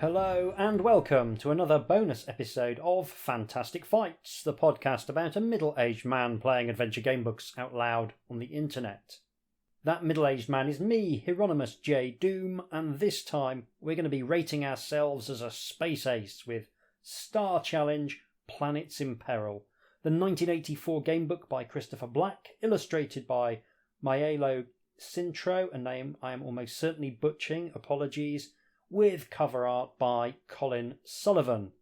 Hello and welcome to another bonus episode of Fantastic Fights, the podcast about a middle-aged man playing adventure gamebooks out loud on the internet. That middle-aged man is me, Hieronymus J. Doom, and this time we're going to be rating ourselves as a space ace with Star Challenge Planets in Peril, the 1984 gamebook by Christopher Black, illustrated by Maelo Cintron, a name I am almost certainly butchering, apologies, with cover art by Colin Sullivan.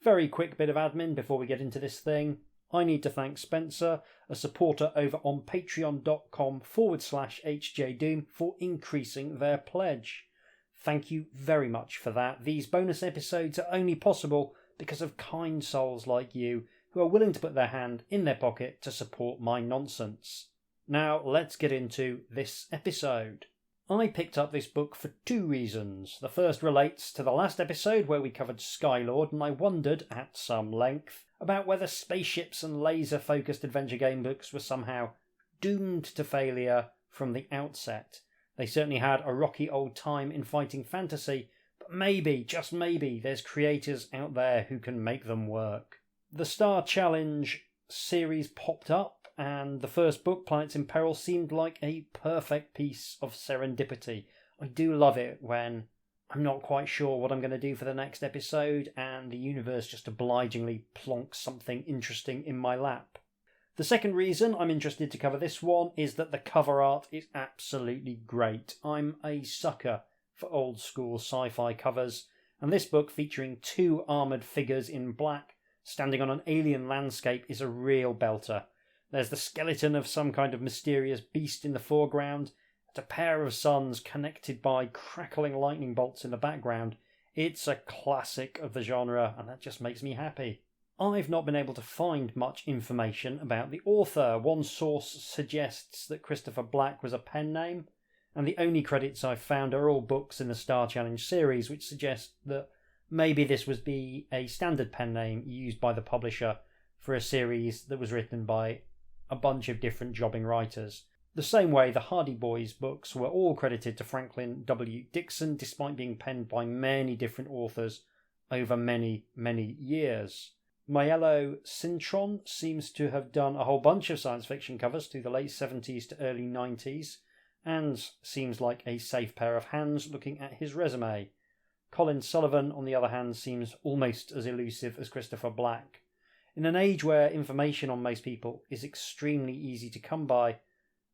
Very quick bit of admin before we get into this thing. I need to thank Spencer, a supporter over on patreon.com/HJDoom, for increasing their pledge. Thank you very much for that. These bonus episodes are only possible because of kind souls like you who are willing to put their hand in their pocket to support my nonsense. Now let's get into this episode. I picked up this book for two reasons. The first relates to the last episode where we covered Skylord, and I wondered, at some length, about whether spaceships and laser-focused adventure gamebooks were somehow doomed to failure from the outset. They certainly had a rocky old time in fighting fantasy, but maybe, just maybe, there's creators out there who can make them work. The Star Challenge series popped up, and the first book, Planets in Peril, seemed like a perfect piece of serendipity. I do love it when I'm not quite sure what I'm going to do for the next episode, and the universe just obligingly plonks something interesting in my lap. The second reason I'm interested to cover this one is that the cover art is absolutely great. I'm a sucker for old school sci-fi covers, and this book, featuring two armoured figures in black standing on an alien landscape, is a real belter. There's the skeleton of some kind of mysterious beast in the foreground, and a pair of suns connected by crackling lightning bolts in the background. It's a classic of the genre, and that just makes me happy. I've not been able to find much information about the author. One source suggests that Christopher Black was a pen name, and the only credits I've found are all books in the Star Challenge series, which suggest that maybe this would be a standard pen name used by the publisher for a series that was written by a bunch of different jobbing writers. The same way the Hardy Boys books were all credited to Franklin W. Dixon, despite being penned by many different authors over many, many years. Maelo Cintron seems to have done a whole bunch of science fiction covers through the late 70s to early 90s, and seems like a safe pair of hands looking at his resume. Colin Sullivan, on the other hand, seems almost as elusive as Christopher Black. In an age where information on most people is extremely easy to come by,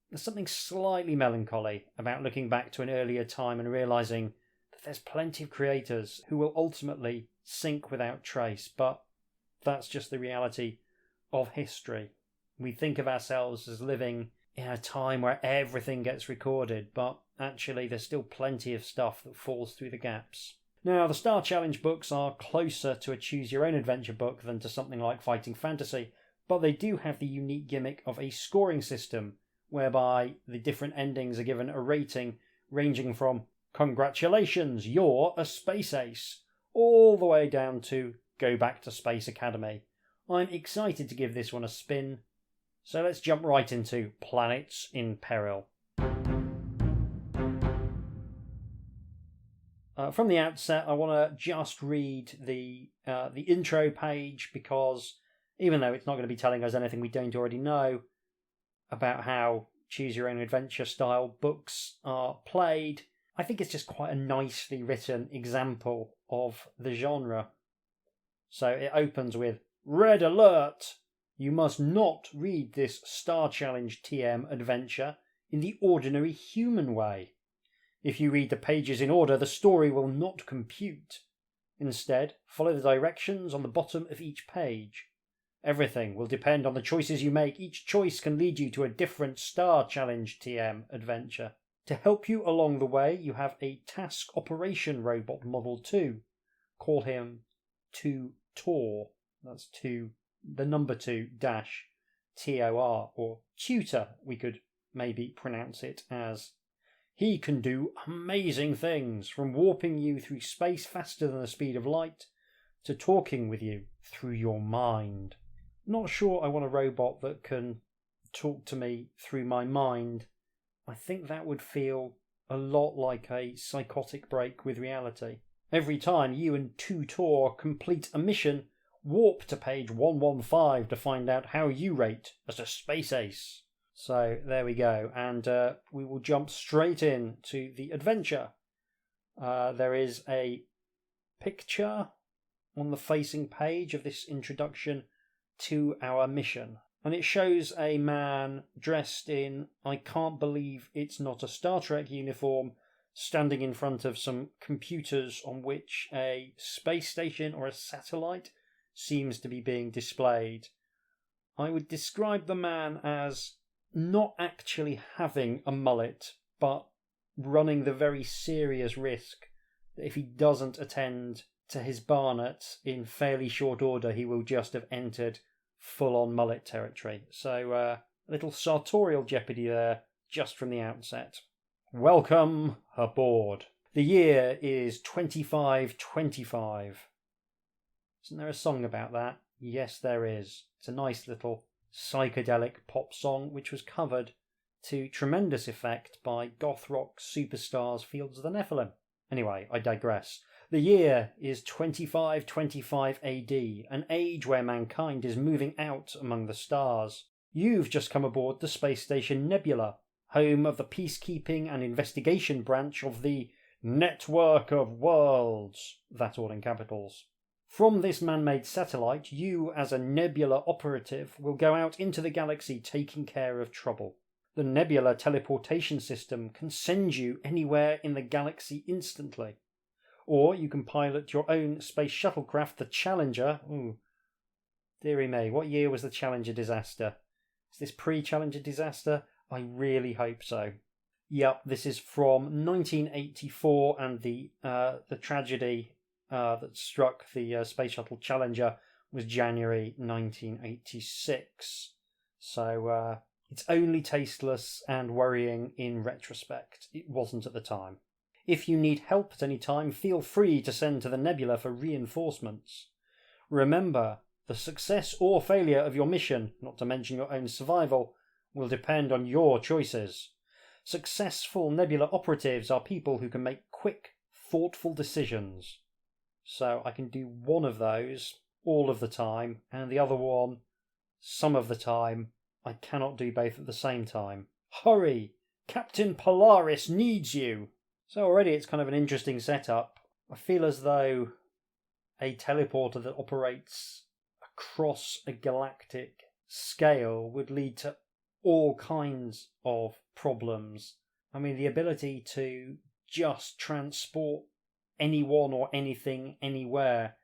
there's something slightly melancholy about looking back to an earlier time and realising that there's plenty of creators who will ultimately sink without trace, but that's just the reality of history. We think of ourselves as living in a time where everything gets recorded, but actually there's still plenty of stuff that falls through the gaps. Now, the Star Challenge books are closer to a choose-your-own-adventure book than to something like Fighting Fantasy, but they do have the unique gimmick of a scoring system, whereby the different endings are given a rating ranging from "Congratulations, you're a space ace," all the way down to "Go back to Space Academy." I'm excited to give this one a spin, so let's jump right into Planets in Peril. From the outset, I want to just read the intro page, because even though it's not going to be telling us anything we don't already know about how choose-your-own-adventure style books are played, I think it's just quite a nicely written example of the genre. So it opens with, "Red alert! You must not read this Star Challenge TM adventure in the ordinary human way. If you read the pages in order, the story will not compute. Instead, follow the directions on the bottom of each page. Everything will depend on the choices you make. Each choice can lead you to a different Star Challenge TM adventure. To help you along the way, you have a task operation robot model 2. Call him 2-Tor. That's 2, the number 2 dash TOR, or tutor, we could maybe pronounce it as. He can do amazing things, from warping you through space faster than the speed of light, to talking with you through your mind. Not sure I want a robot that can talk to me through my mind. I think that would feel a lot like a psychotic break with reality. Every time you and Tutor complete a mission, warp to page 115 to find out how you rate as a space ace. So there we go, and we will jump straight in to the adventure. There is a picture on the facing page of this introduction to our mission, and it shows a man dressed in, I can't believe it's not a Star Trek uniform, standing in front of some computers on which a space station or a satellite seems to be being displayed. I would describe the man as not actually having a mullet, but running the very serious risk that if he doesn't attend to his Barnet in fairly short order, he will just have entered full-on mullet territory. So a little sartorial jeopardy there just from the outset. Welcome aboard. The year is 2525. Isn't there a song about that? Yes, there is. It's a nice little psychedelic pop song which was covered to tremendous effect by goth rock superstars Fields of the Nephilim. Anyway, I digress. The year is 2525 AD, an age where mankind is moving out among the stars. You've just come aboard the space station Nebula, home of the peacekeeping and investigation branch of the Network of Worlds. That all in capitals. From this man-made satellite, you as a Nebula operative will go out into the galaxy taking care of trouble. The Nebula teleportation system can send you anywhere in the galaxy instantly. Or you can pilot your own space shuttlecraft, the Challenger. Ooh, dearie me, what year was the Challenger disaster? Is this pre-Challenger disaster? I really hope so. Yep, this is from 1984, and the tragedy that struck the Space Shuttle Challenger was January 1986. So it's only tasteless and worrying in retrospect. It wasn't at the time. If you need help at any time, feel free to send to the Nebula for reinforcements. Remember, the success or failure of your mission, not to mention your own survival, will depend on your choices. Successful Nebula operatives are people who can make quick, thoughtful decisions. So I can do one of those all of the time, and the other one some of the time. I cannot do both at the same time. Hurry! Captain Polaris needs you! So already it's kind of an interesting setup. I feel as though a teleporter that operates across a galactic scale would lead to all kinds of problems. I mean, the ability to just transport anyone or anything anywhere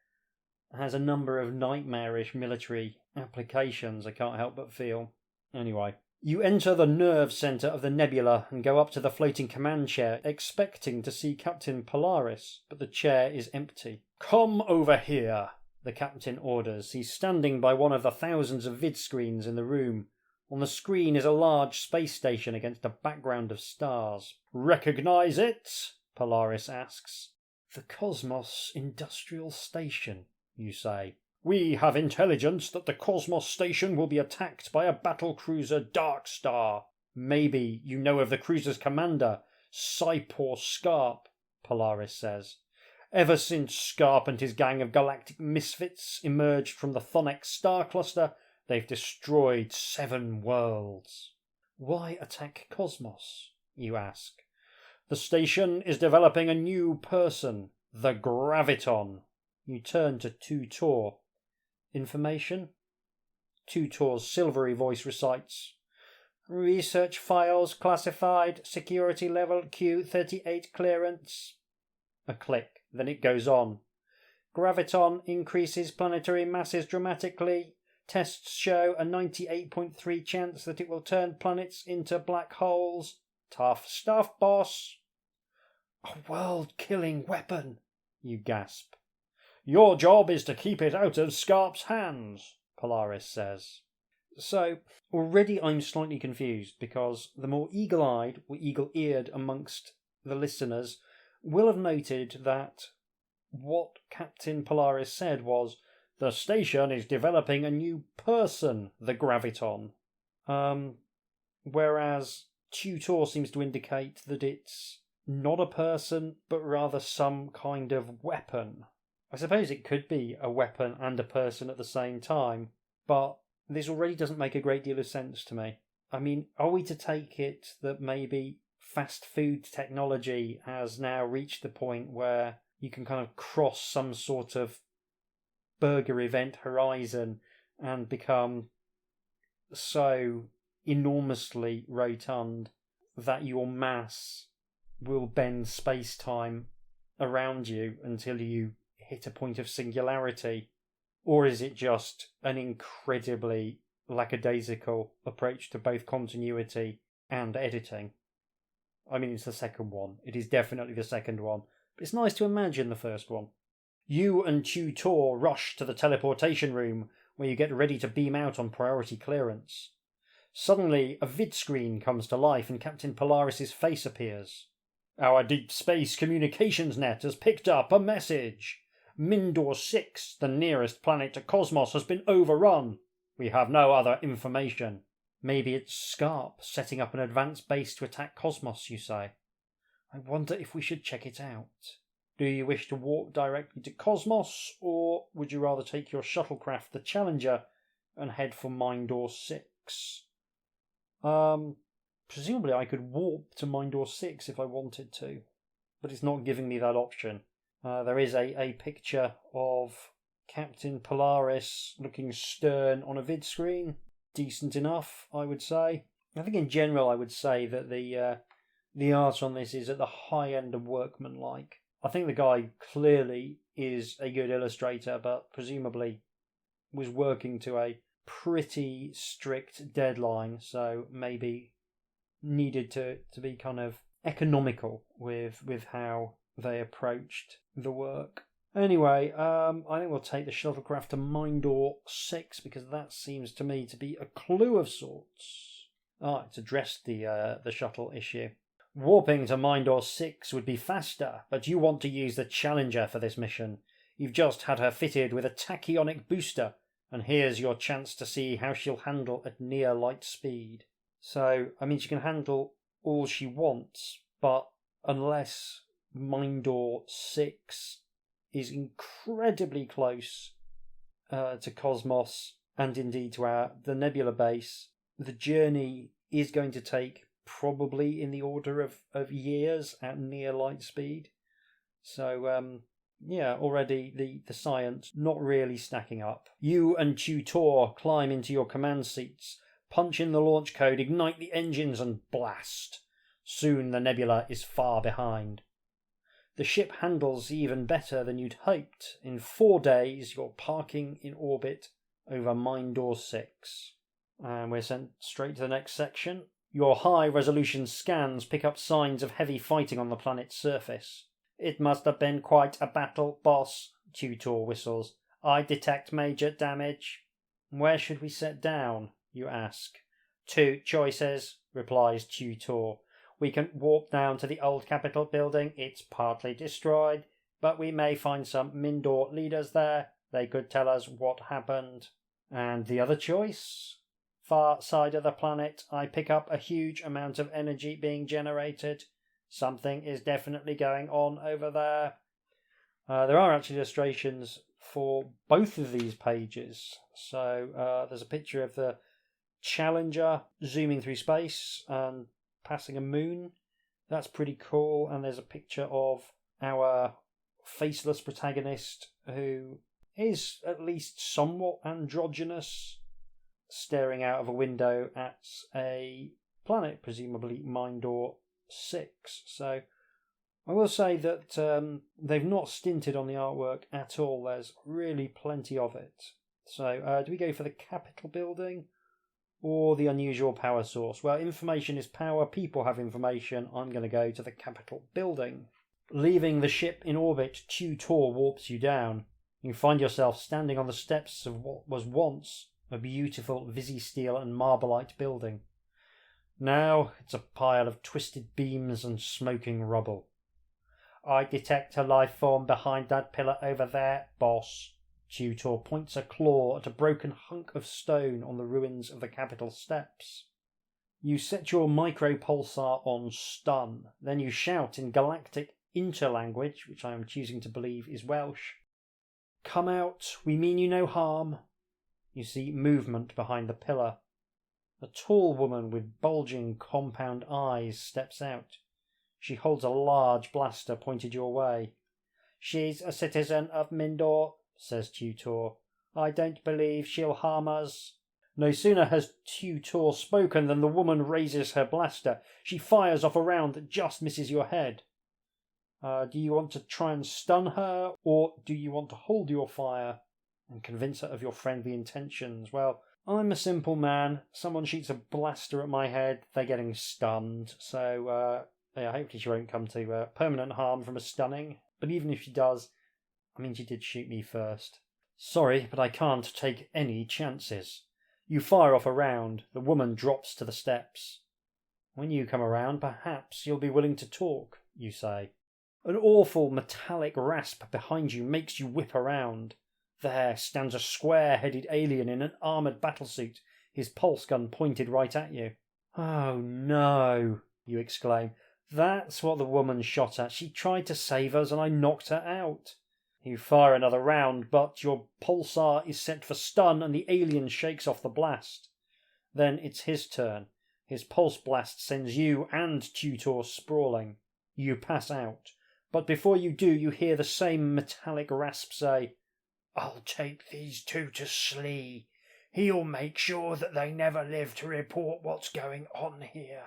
has a number of nightmarish military applications, I can't help but feel. Anyway, you enter the nerve centre of the Nebula and go up to the floating command chair, expecting to see Captain Polaris, but the chair is empty. Come over here, the captain orders. He's standing by one of the thousands of vid screens in the room. On the screen is a large space station against a background of stars. Recognise it? Polaris asks. The Cosmos Industrial Station, you say. We have intelligence that the Cosmos Station will be attacked by a battlecruiser Dark Star. Maybe you know of the cruiser's commander, Saipor Scarp, Polaris says. Ever since Scarp and his gang of galactic misfits emerged from the Thonex star cluster, they've destroyed 7 worlds. Why attack Cosmos, you ask? The station is developing a new person, the Graviton. You turn to Tutor. Information? Tutor's silvery voice recites. Research files classified, security level Q38 clearance. A click, then it goes on. Graviton increases planetary masses dramatically. Tests show a 98.3% chance that it will turn planets into black holes. Tough stuff, boss. A world-killing weapon, you gasp. Your job is to keep it out of Scarp's hands, Polaris says. So, already I'm slightly confused, because the more eagle-eyed or eagle-eared amongst the listeners will have noted that what Captain Polaris said was, the station is developing a new person, the Graviton. Whereas Tutor seems to indicate that it's not a person, but rather some kind of weapon. I suppose it could be a weapon and a person at the same time, but this already doesn't make a great deal of sense to me. I mean, are we to take it that maybe fast food technology has now reached the point where you can kind of cross some sort of burger event horizon and become so enormously rotund that your mass will bend space-time around you until you hit a point of singularity? Or is it just an incredibly lackadaisical approach to both continuity and editing? I mean, it's the second one. It is definitely the second one. But it's nice to imagine the first one. You and Tutor rush to the teleportation room, where you get ready to beam out on priority clearance. Suddenly, a vid screen comes to life and Captain Polaris's face appears. Our deep space communications net has picked up a message. Mindor 6, the nearest planet to Cosmos, has been overrun. We have no other information. Maybe it's Scarp setting up an advanced base to attack Cosmos, you say? I wonder if we should check it out. Do you wish to walk directly to Cosmos, or would you rather take your shuttlecraft, the Challenger, and head for Mindor 6? Presumably I could warp to Mindor 6 if I wanted to, but it's not giving me that option. There is a picture of Captain Polaris looking stern on a vid screen. Decent enough, I would say. I think in general I would say that the art on this is at the high end of workmanlike. I think the guy clearly is a good illustrator, but presumably was working to a pretty strict deadline, so maybe needed to be kind of economical with how they approached the work. Anyway, I think we'll take the shuttlecraft to Mindor 6 because that seems to me to be a clue of sorts. It's addressed the shuttle issue. Warping to Mindor 6 would be faster, but you want to use the Challenger for this mission. You've just had her fitted with a tachyonic booster, and here's your chance to see how she'll handle at near light speed. So, I mean, she can handle all she wants, but unless Mindor 6 is incredibly close to Cosmos and indeed to the Nebula base, the journey is going to take probably in the order of years at near light speed. So, already the science not really stacking up. You and Tutor climb into your command seats, punch in the launch code, ignite the engines and blast. Soon the Nebula is far behind. The ship handles even better than you'd hoped. In 4 days you're parking in orbit over Mindor 6. And we're sent straight to the next section. Your high-resolution scans pick up signs of heavy fighting on the planet's surface. It must have been quite a battle, boss, Tutor whistles. I detect major damage. Where should we set down, you ask. 2 choices, replies Tutor. We can warp down to the old Capitol building. It's partly destroyed, but we may find some Mindor leaders there. They could tell us what happened. And the other choice? Far side of the planet, I pick up a huge amount of energy being generated. Something is definitely going on over there. There are actually illustrations for both of these pages. So there's a picture of the Challenger zooming through space and passing a moon. That's pretty cool. And there's a picture of our faceless protagonist, who is at least somewhat androgynous, staring out of a window at a planet, presumably Mindor 6. So I will say that they've not stinted on the artwork at all. There's really plenty of it. So do we go for the Capitol building or the unusual power source? Well, information is power, people have information. I'm going to go to the Capitol building. Leaving the ship in orbit, Tutor warps you down. You find yourself standing on the steps of what was once a beautiful Visi-steel and Marbleite building. Now it's a pile of twisted beams and smoking rubble. I detect a life form behind that pillar over there, boss. Tutor points a claw at a broken hunk of stone on the ruins of the Capitol steps. You set your micropulsar on stun. Then you shout in galactic interlanguage, which I am choosing to believe is Welsh. Come out, we mean you no harm. You see movement behind the pillar. A tall woman with bulging compound eyes steps out. She holds a large blaster pointed your way. She's a citizen of Mindor, says Tutor. I don't believe she'll harm us. No sooner has Tutor spoken than the woman raises her blaster. She fires off a round that just misses your head. Do you want to try and stun her, or do you want to hold your fire and convince her of your friendly intentions? Well, I'm a simple man. Someone shoots a blaster at my head, they're getting stunned. So, hopefully she won't come to permanent harm from a stunning. But even if she does, I mean, she did shoot me first. Sorry, but I can't take any chances. You fire off a round. The woman drops to the steps. When you come around, perhaps you'll be willing to talk, you say. An awful metallic rasp behind you makes you whip around. There stands a square-headed alien in an armoured battlesuit, his pulse gun pointed right at you. Oh no, you exclaim. That's what the woman shot at. She tried to save us and I knocked her out. You fire another round, but your pulsar is set for stun and the alien shakes off the blast. Then it's his turn. His pulse blast sends you and Tutor sprawling. You pass out, but before you do, you hear the same metallic rasp say, I'll take these two to Slee. He'll make sure that they never live to report what's going on here.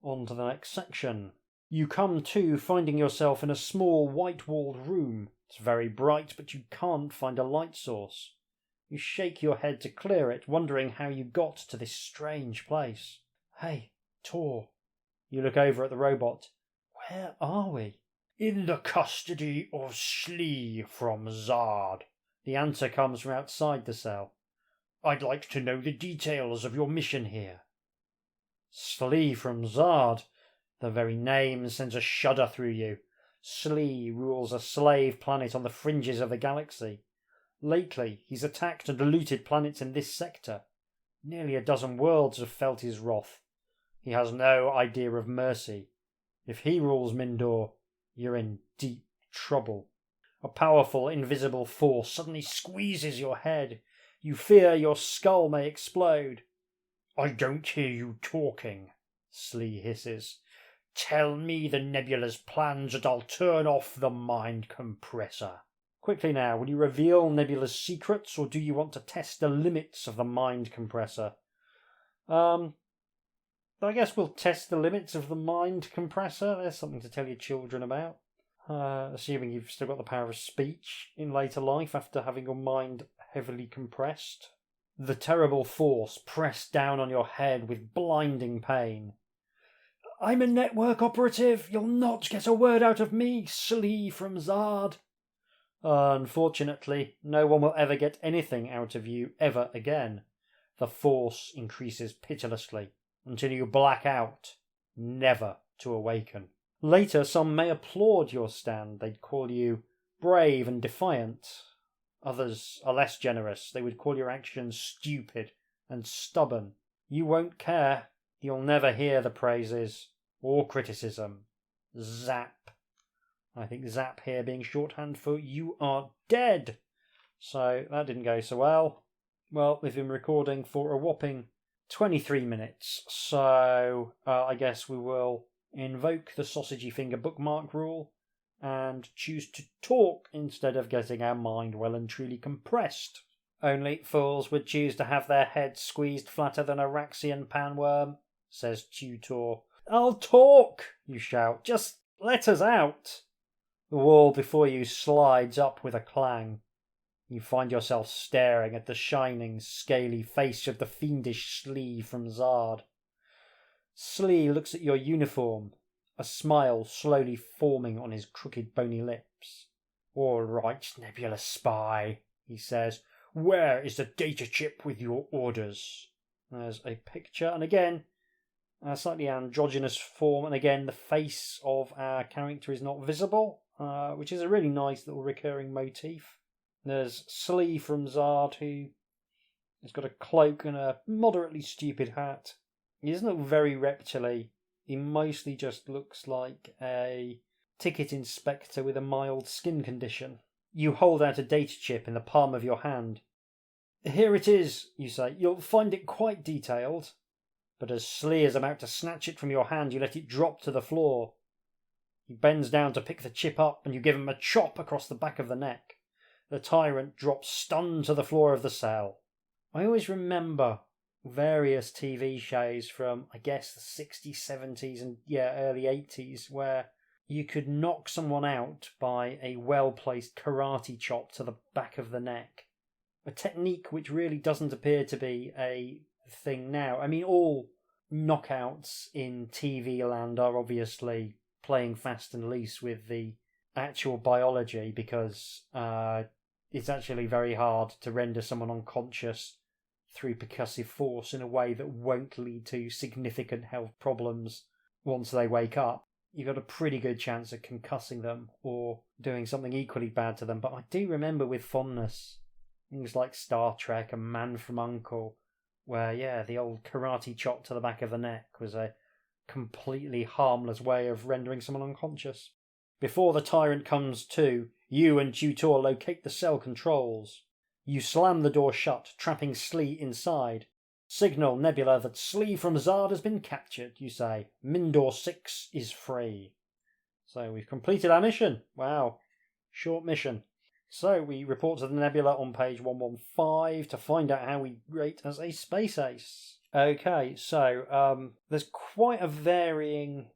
On to the next section. You come to, finding yourself in a small white-walled room. It's very bright, but you can't find a light source. You shake your head to clear it, wondering how you got to this strange place. Hey, Tor. You look over at the robot. Where are we? In the custody of Slee from Zard. The answer comes from outside the cell. I'd like to know the details of your mission here. Slee from Zard. The very name sends a shudder through you. Slee rules a slave planet on the fringes of the galaxy. Lately, he's attacked and looted planets in this sector. Nearly a dozen worlds have felt his wrath. He has no idea of mercy. If he rules Mindor, you're in deep trouble. A powerful, invisible force suddenly squeezes your head. You fear your skull may explode. I don't hear you talking, Slee hisses. Tell me the nebula's plans and I'll turn off the mind compressor. Quickly now, will you reveal Nebula's secrets, or do you want to test the limits of the mind compressor? I guess we'll test the limits of the mind compressor. There's something to tell your children about. Assuming you've still got the power of speech in later life after having your mind heavily compressed. The terrible force pressed down on your head with blinding pain. I'm a network operative. You'll not get a word out of me, Slee from Zard. Unfortunately, no one will ever get anything out of you ever again. The force increases pitilessly until you black out, never to awaken. Later, some may applaud your stand. They'd call you brave and defiant. Others are less generous. They would call your actions stupid and stubborn. You won't care. You'll never hear the praises or criticism. Zap. I think zap here being shorthand for you are dead. So that didn't go so well. Well, we've been recording for a whopping 23 minutes. So I guess we will invoke the sausagey finger bookmark rule and choose to talk instead of getting our mind well and truly compressed. Only fools would choose to have their heads squeezed flatter than a Raxian panworm, says Tutor. I'll talk, you shout. Just let us out. The wall before you slides up with a clang. You find yourself staring at the shining, scaly face of the fiendish Slee from Zard. Slee looks at your uniform, a smile slowly forming on his crooked bony lips. All right, Nebula spy, he says. Where is the data chip with your orders? There's a picture, and again, a slightly androgynous form, and again, the face of our character is not visible, which is a really nice little recurring motif. There's Slee from Zard, who has got a cloak and a moderately stupid hat. He doesn't look very reptile-y. He mostly just looks like a ticket inspector with a mild skin condition. You hold out a data chip in the palm of your hand. "Here it is," you say. "You'll find it quite detailed." But as Slee is about to snatch it from your hand, you let it drop to the floor. He bends down to pick the chip up, and you give him a chop across the back of the neck. The tyrant drops stunned to the floor of the cell. I always remember various TV shows from, I guess, the 60s, 70s, and early 80s, where you could knock someone out by a well-placed karate chop to the back of the neck. A technique which really doesn't appear to be a thing now. I mean, all knockouts in TV land are obviously playing fast and loose with the actual biology, because it's actually very hard to render someone unconscious through percussive force in a way that won't lead to significant health problems once they wake up. You've got a pretty good chance of concussing them or doing something equally bad to them. But I do remember with fondness things like Star Trek and Man from U.N.C.L.E., where, the old karate chop to the back of the neck was a completely harmless way of rendering someone unconscious. Before the tyrant comes to, you and Tutor locate the cell controls. You slam the door shut, trapping Slee inside. "Signal, Nebula, that Slee from Zard has been captured," you say. "Mindor 6 is free." So we've completed our mission. Wow. Short mission. So we report to the Nebula on page 115 to find out how we rate as a space ace. Okay, so there's quite a varying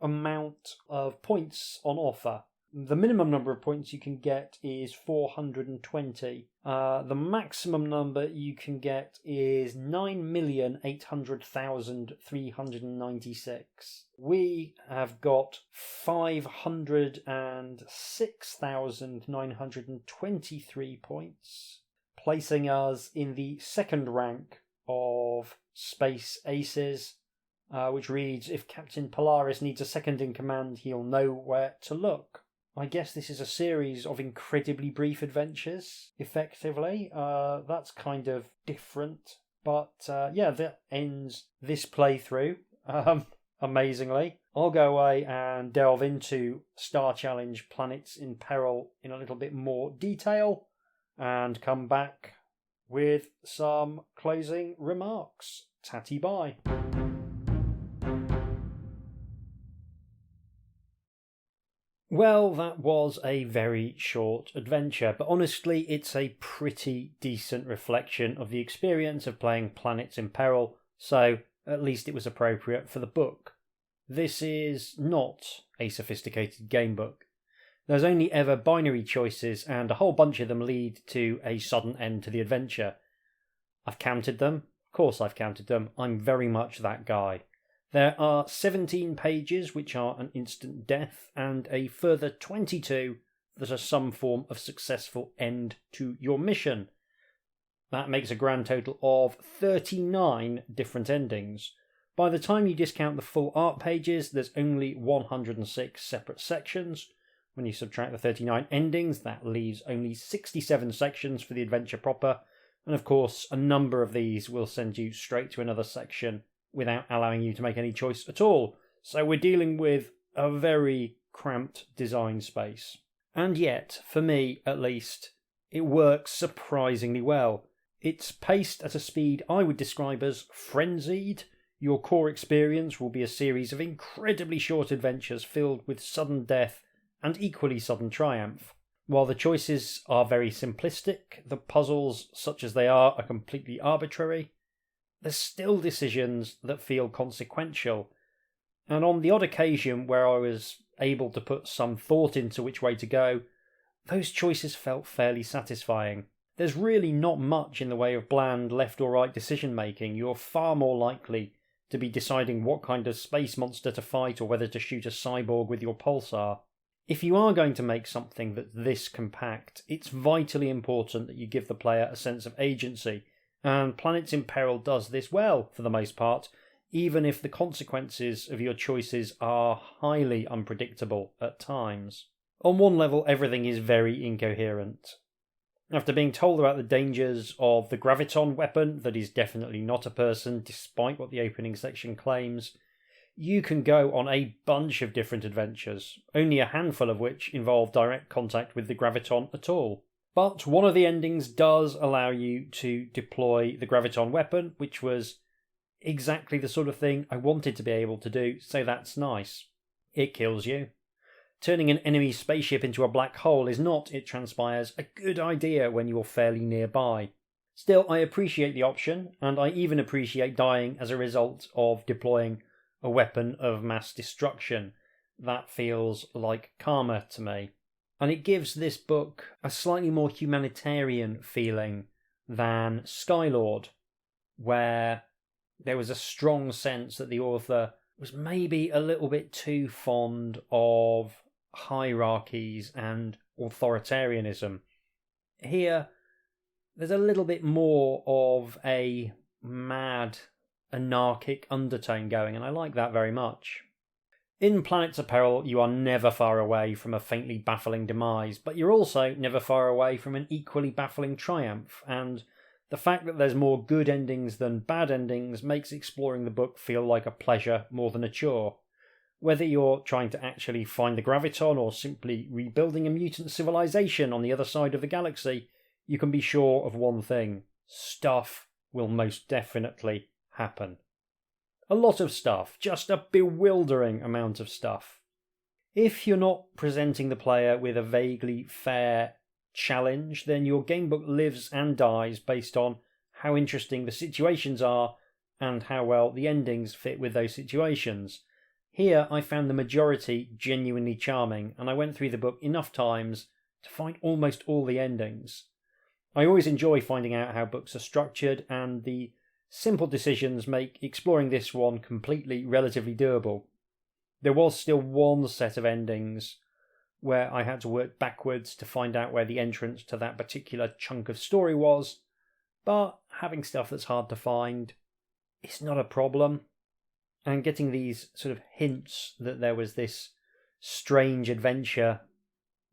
amount of points on offer. The minimum number of points you can get is 420. The maximum number you can get is 9,800,396. We have got 506,923 points, placing us in the second rank of Space Aces, which reads, "If Captain Polaris needs a second in command, he'll know where to look." I guess this is a series of incredibly brief adventures, effectively. That's kind of different. But that ends this playthrough, amazingly. I'll go away and delve into Star Challenge Planets in Peril in a little bit more detail and come back with some closing remarks. Tatty bye. Well, that was a very short adventure, but honestly it's a pretty decent reflection of the experience of playing Planets in Peril, so at least it was appropriate for the book. This is not a sophisticated gamebook. There's only ever binary choices, and a whole bunch of them lead to a sudden end to the adventure. I've counted them. Of course I've counted them. I'm very much that guy. There are 17 pages which are an instant death, and a further 22 that are some form of successful end to your mission. That makes a grand total of 39 different endings. By the time you discount the full art pages, there's only 106 separate sections. When you subtract the 39 endings, that leaves only 67 sections for the adventure proper, and of course a number of these will send you straight to another section without allowing you to make any choice at all. So we're dealing with a very cramped design space. And yet, for me at least, it works surprisingly well. It's paced at a speed I would describe as frenzied. Your core experience will be a series of incredibly short adventures filled with sudden death and equally sudden triumph. While the choices are very simplistic, the puzzles, such as they are completely arbitrary, there's still decisions that feel consequential. And on the odd occasion where I was able to put some thought into which way to go, those choices felt fairly satisfying. There's really not much in the way of bland left or right decision making. You're far more likely to be deciding what kind of space monster to fight or whether to shoot a cyborg with your pulsar. If you are going to make something that's this compact, it's vitally important that you give the player a sense of agency, and Planets in Peril does this well for the most part, even if the consequences of your choices are highly unpredictable at times. On one level, everything is very incoherent. After being told about the dangers of the graviton weapon that is definitely not a person, despite what the opening section claims, you can go on a bunch of different adventures, only a handful of which involve direct contact with the graviton at all. But one of the endings does allow you to deploy the graviton weapon, which was exactly the sort of thing I wanted to be able to do, so that's nice. It kills you. Turning an enemy spaceship into a black hole is not, it transpires, a good idea when you're fairly nearby. Still, I appreciate the option, and I even appreciate dying as a result of deploying a weapon of mass destruction. That feels like karma to me. And it gives this book a slightly more humanitarian feeling than Skylord, where there was a strong sense that the author was maybe a little bit too fond of hierarchies and authoritarianism. Here, there's a little bit more of a mad, anarchic undertone going, and I like that very much. In Planets of Peril, you are never far away from a faintly baffling demise, but you're also never far away from an equally baffling triumph, and the fact that there's more good endings than bad endings makes exploring the book feel like a pleasure more than a chore. Whether you're trying to actually find the graviton or simply rebuilding a mutant civilization on the other side of the galaxy, you can be sure of one thing: stuff will most definitely happen. A lot of stuff, just a bewildering amount of stuff. If you're not presenting the player with a vaguely fair challenge, then your gamebook lives and dies based on how interesting the situations are and how well the endings fit with those situations. Here I found the majority genuinely charming, and I went through the book enough times to find almost all the endings. I always enjoy finding out how books are structured, and the simple decisions make exploring this one completely relatively doable. There was still one set of endings where I had to work backwards to find out where the entrance to that particular chunk of story was, but having stuff that's hard to find is not a problem. And getting these sort of hints that there was this strange adventure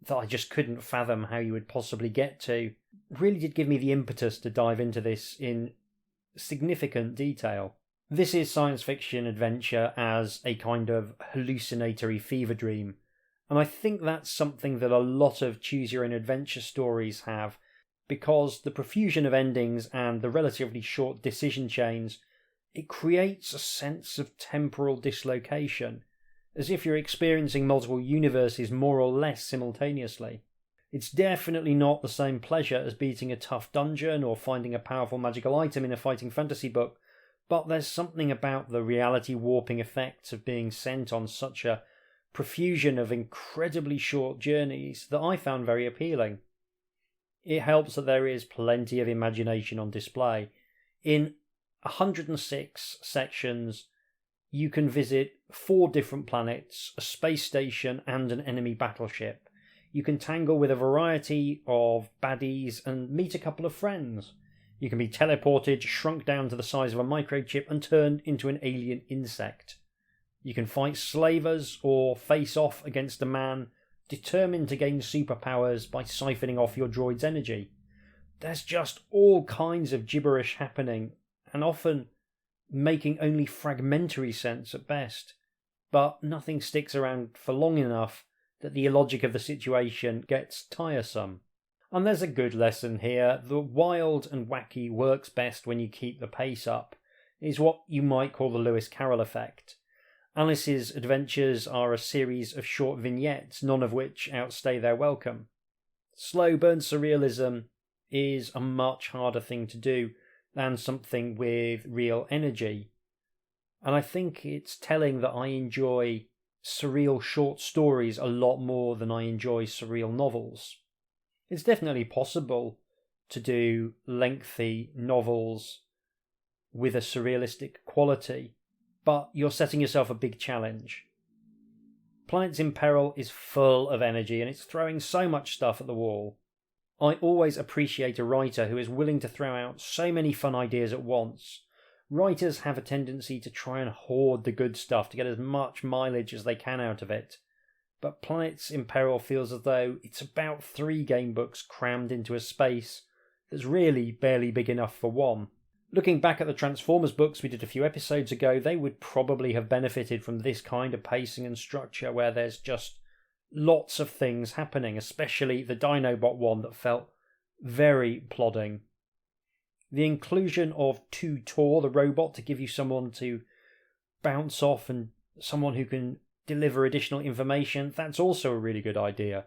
that I just couldn't fathom how you would possibly get to really did give me the impetus to dive into this in significant detail. This is science fiction adventure as a kind of hallucinatory fever dream, and I think that's something that a lot of choose-your-own-adventure stories have, because the profusion of endings and the relatively short decision chains, it creates a sense of temporal dislocation, as if you're experiencing multiple universes more or less simultaneously. It's definitely not the same pleasure as beating a tough dungeon or finding a powerful magical item in a fighting fantasy book, but there's something about the reality warping effects of being sent on such a profusion of incredibly short journeys that I found very appealing. It helps that there is plenty of imagination on display. In 106 sections, you can visit 4 different planets, a space station, and an enemy battleship. You can tangle with a variety of baddies and meet a couple of friends. You can be teleported, shrunk down to the size of a microchip, and turned into an alien insect. You can fight slavers or face off against a man determined to gain superpowers by siphoning off your droid's energy. There's just all kinds of gibberish happening, and often making only fragmentary sense at best, but nothing sticks around for long enough that the illogic of the situation gets tiresome. And there's a good lesson here. The wild and wacky works best when you keep the pace up. It's what you might call the Lewis Carroll effect. Alice's adventures are a series of short vignettes, none of which outstay their welcome. Slow burn surrealism is a much harder thing to do than something with real energy. And I think it's telling that I enjoy surreal short stories a lot more than I enjoy surreal novels. It's definitely possible to do lengthy novels with a surrealistic quality, but you're setting yourself a big challenge. Planets in Peril is full of energy and it's throwing so much stuff at the wall. I always appreciate a writer who is willing to throw out so many fun ideas at once. Writers have a tendency to try and hoard the good stuff to get as much mileage as they can out of it. but Planets in Peril feels as though it's about 3 gamebooks crammed into a space that's really barely big enough for one. Looking back at the Transformers books we did a few episodes ago, they would probably have benefited from this kind of pacing and structure where there's just lots of things happening, especially the Dinobot one that felt very plodding. The inclusion of Tor, the robot, to give you someone to bounce off and someone who can deliver additional information, that's also a really good idea.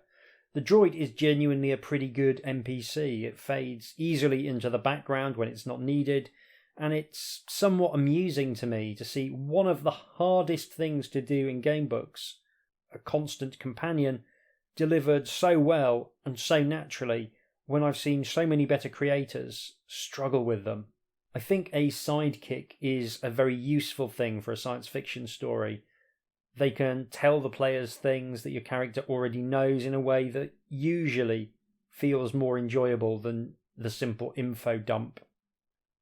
The droid is genuinely a pretty good NPC. It fades easily into the background when it's not needed, and it's somewhat amusing to me to see one of the hardest things to do in gamebooks, a constant companion, delivered so well and so naturally when I've seen so many better creators struggle with them. I think a sidekick is a very useful thing for a science fiction story. They can tell the players things that your character already knows in a way that usually feels more enjoyable than the simple info dump.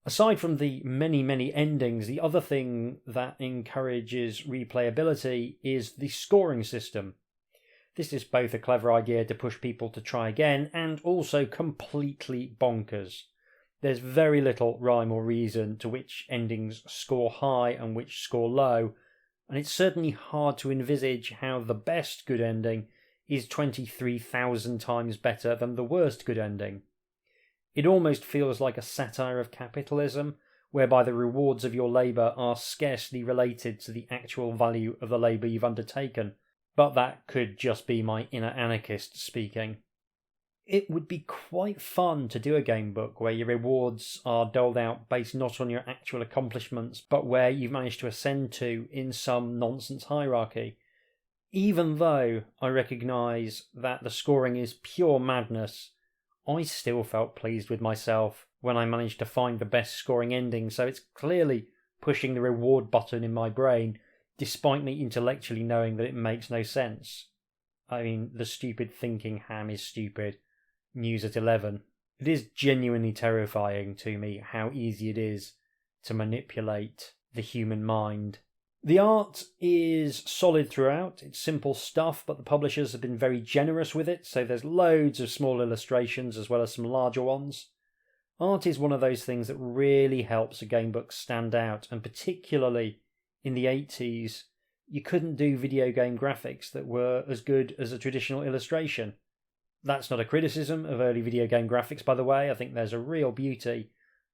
Aside from the many endings, the other thing that encourages replayability is the scoring system. This is both a clever idea to push people to try again and also completely bonkers. There's very little rhyme or reason to which endings score high and which score low, and it's certainly hard to envisage how the best good ending is 23,000 times better than the worst good ending. It almost feels like a satire of capitalism, whereby the rewards of your labour are scarcely related to the actual value of the labour you've undertaken, but that could just be my inner anarchist speaking. It would be quite fun to do a game book where your rewards are doled out based not on your actual accomplishments, but where you've managed to ascend to in some nonsense hierarchy. Even though I recognise that the scoring is pure madness, I still felt pleased with myself when I managed to find the best scoring ending, so it's clearly pushing the reward button in my brain, despite me intellectually knowing that it makes no sense. I mean, the stupid thinking ham is stupid. News at 11. It is genuinely terrifying to me how easy it is to manipulate the human mind. The art is solid throughout. It's simple stuff, but the publishers have been very generous with it, so there's loads of small illustrations as well as some larger ones. Art is one of those things that really helps a gamebook stand out, and particularly in the 80s, you couldn't do video game graphics that were as good as a traditional illustration. That's not a criticism of early video game graphics, by the way. I think there's a real beauty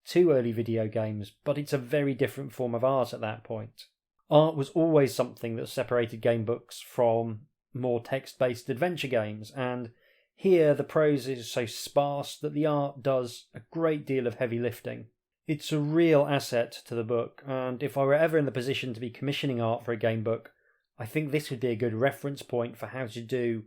to early video games, but it's a very different form of art at that point. Art was always something that separated gamebooks from more text-based adventure games, and here the prose is so sparse that the art does a great deal of heavy lifting. It's a real asset to the book, and if I were ever in the position to be commissioning art for a gamebook, I think this would be a good reference point for how to do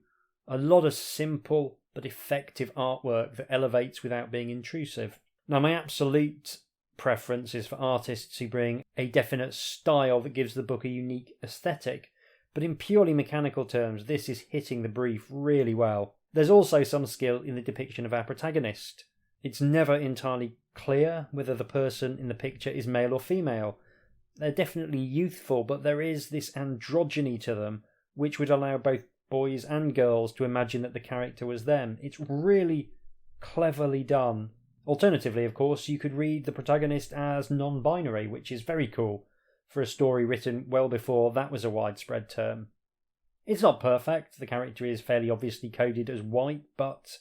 a lot of simple but effective artwork that elevates without being intrusive. Now, my absolute preference is for artists who bring a definite style that gives the book a unique aesthetic, but in purely mechanical terms, this is hitting the brief really well. There's also some skill in the depiction of our protagonist. It's never entirely clear whether the person in the picture is male or female. They're definitely youthful, but there is this androgyny to them, which would allow both boys and girls to imagine that the character was them. It's really cleverly done. Alternatively, of course, you could read the protagonist as non-binary, which is very cool for a story written well before that was a widespread term. It's not perfect, the character is fairly obviously coded as white, but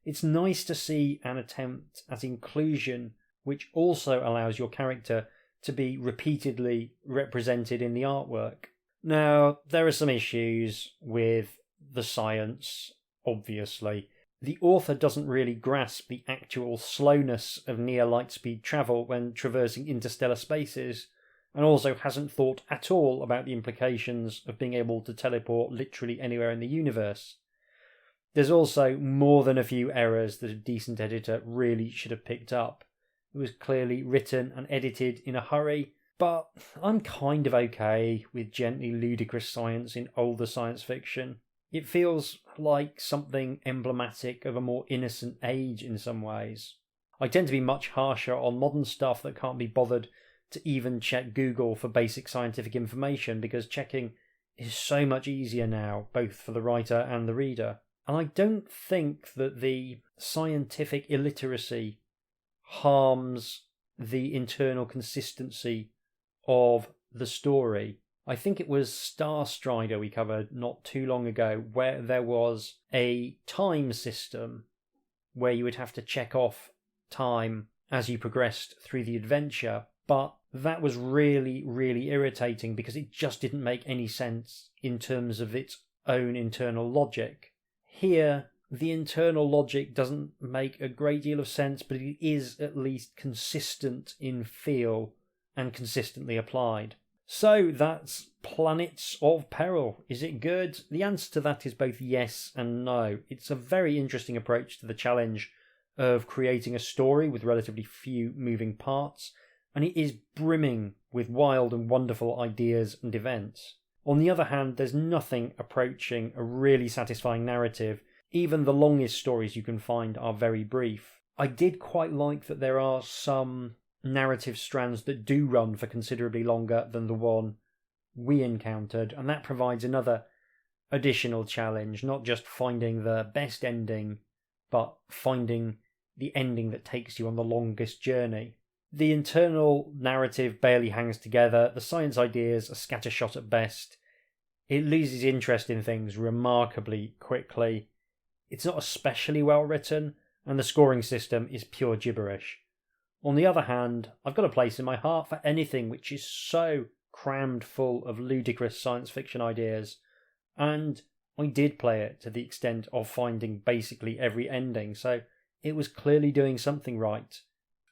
it's nice to see an attempt at inclusion which also allows your character to be repeatedly represented in the artwork. Now, there are some issues with the science, obviously. The author doesn't really grasp the actual slowness of near light speed travel when traversing interstellar spaces, and also hasn't thought at all about the implications of being able to teleport literally anywhere in the universe. There's also more than a few errors that a decent editor really should have picked up. It was clearly written and edited in a hurry, but I'm kind of okay with gently ludicrous science in older science fiction. It feels like something emblematic of a more innocent age in some ways. I tend to be much harsher on modern stuff that can't be bothered to even check Google for basic scientific information, because checking is so much easier now, both for the writer and the reader. And I don't think that the scientific illiteracy harms the internal consistency of the story. I think it was Star Strider we covered not too long ago, where there was a time system where you would have to check off time as you progressed through the adventure, but that was really, really irritating because it just didn't make any sense in terms of its own internal logic. Here, the internal logic doesn't make a great deal of sense, but it is at least consistent in feel and consistently applied. So that's Planets of Peril. Is it good? The answer to that is both yes and no. It's a very interesting approach to the challenge of creating a story with relatively few moving parts, and it is brimming with wild and wonderful ideas and events. On the other hand, there's nothing approaching a really satisfying narrative. Even the longest stories you can find are very brief. I did quite like that there are some narrative strands that do run for considerably longer than the one we encountered, and that provides another additional challenge, not just finding the best ending, but finding the ending that takes you on the longest journey. The internal narrative barely hangs together, the science ideas are scattershot at best, it loses interest in things remarkably quickly, it's not especially well written, and the scoring system is pure gibberish. On the other hand, I've got a place in my heart for anything which is so crammed full of ludicrous science fiction ideas, and I did play it to the extent of finding basically every ending, so it was clearly doing something right,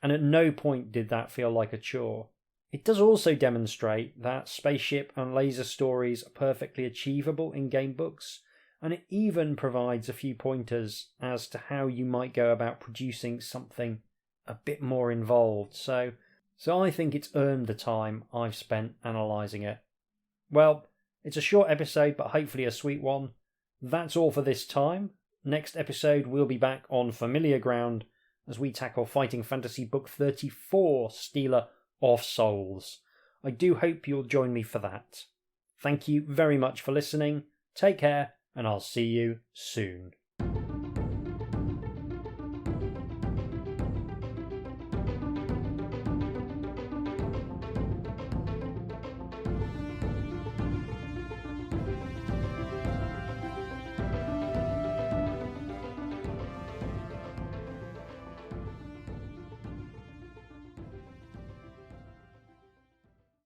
and at no point did that feel like a chore. It does also demonstrate that spaceship and laser stories are perfectly achievable in gamebooks, and it even provides a few pointers as to how you might go about producing something a bit more involved, so I think it's earned the time I've spent analysing it. Well, it's a short episode, but hopefully a sweet one. That's all for this time. Next episode we'll be back on familiar ground as we tackle Fighting Fantasy Book 34, Stealer of Souls. I do hope you'll join me for that. Thank you very much for listening, take care, and I'll see you soon.